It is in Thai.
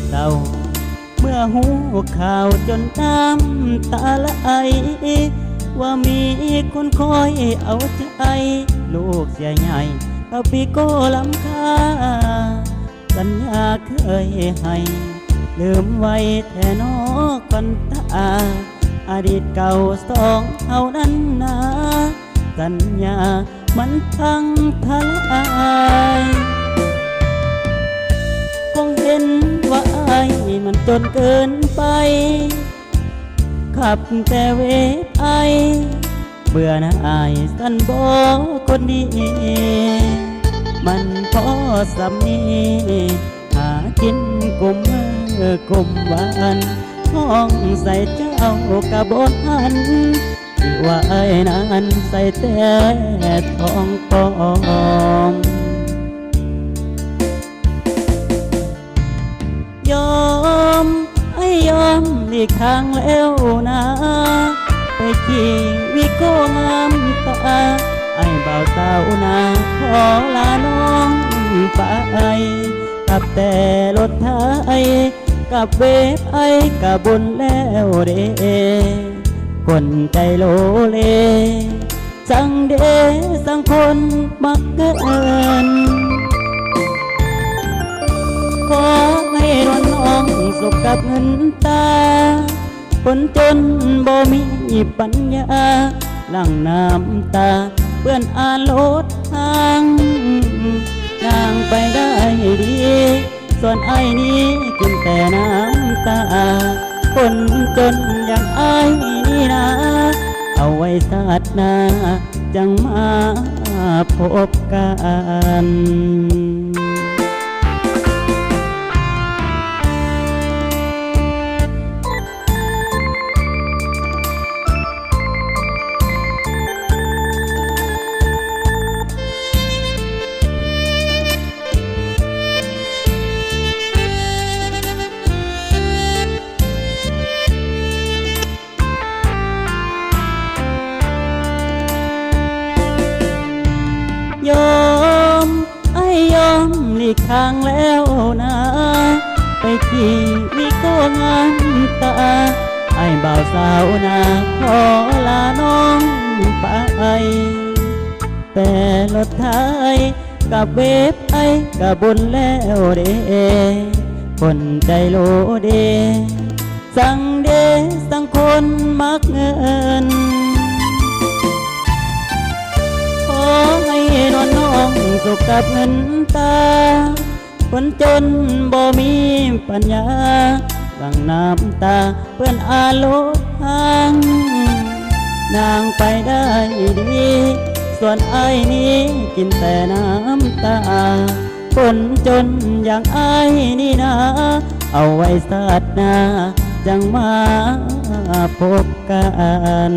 เศร้าเมื่อหูข่าวจนน้ำตาไหลว่ามีคนคอยเอาใจลูกเสียใหญ่เอาปีโก้ลำคาสัญญาเคยให้ลืมไว้แท่นอกันตาอดีตเก่าสองเอานั้นนาสัญญามันพังทลายคงเห็นว่าไอ้มันจนเกินไปขับแต่เวฟไอเบื่อหน่ายสันบอกคนดีมันพอสำนีหากินกุมกุมวันห้องใส่เจ้ากระบนหันที่ว่าไอ้นั้นใส่แต่ทองปลอมยอมให้ยอมหลีกทางแล้วนะไปขี่วิโก้งามตาไอ้เบาสาวนาขอลาน้องไปกับแต่รถไทยกับเวฟไอ้กับบุญแล้วเด้คนใจโลเลสังเดสังคนมักเกินขอให้นวลน้องสุขกับเงินตาคนจนบ่มีปัญญาหลั่งน้ำตาเพื่อนอ่านลดทางนางไปได้ดีส่วนไอ้นี้กินแต่น้ำตาคนจนอย่างไอ้นี่นะเอาไว้ชาติหน้าจังมาพบกันยอมไอ้ยอมหลีกทางแล้วนะไปขี่วิโก้งามตาไอ้บ่าวสาวนาขอลาน้องไปแต่รถไทยกับเวฟไอ้กับบุญแล้วเด้คนใจโลเดสั่งเดสั่งคนมักเงินขอให้นวลน้องสุขกับเงินตาคนจนบ่มีปัญญาหลั่งน้ำตาเพื่อนอาโลหางนางไปได้ดีส่วนไอ้นี้กินแต่น้ำตาคนจนอย่างไอ้นี่นะเอาไว้ชาติหน้าจังมาพบกัน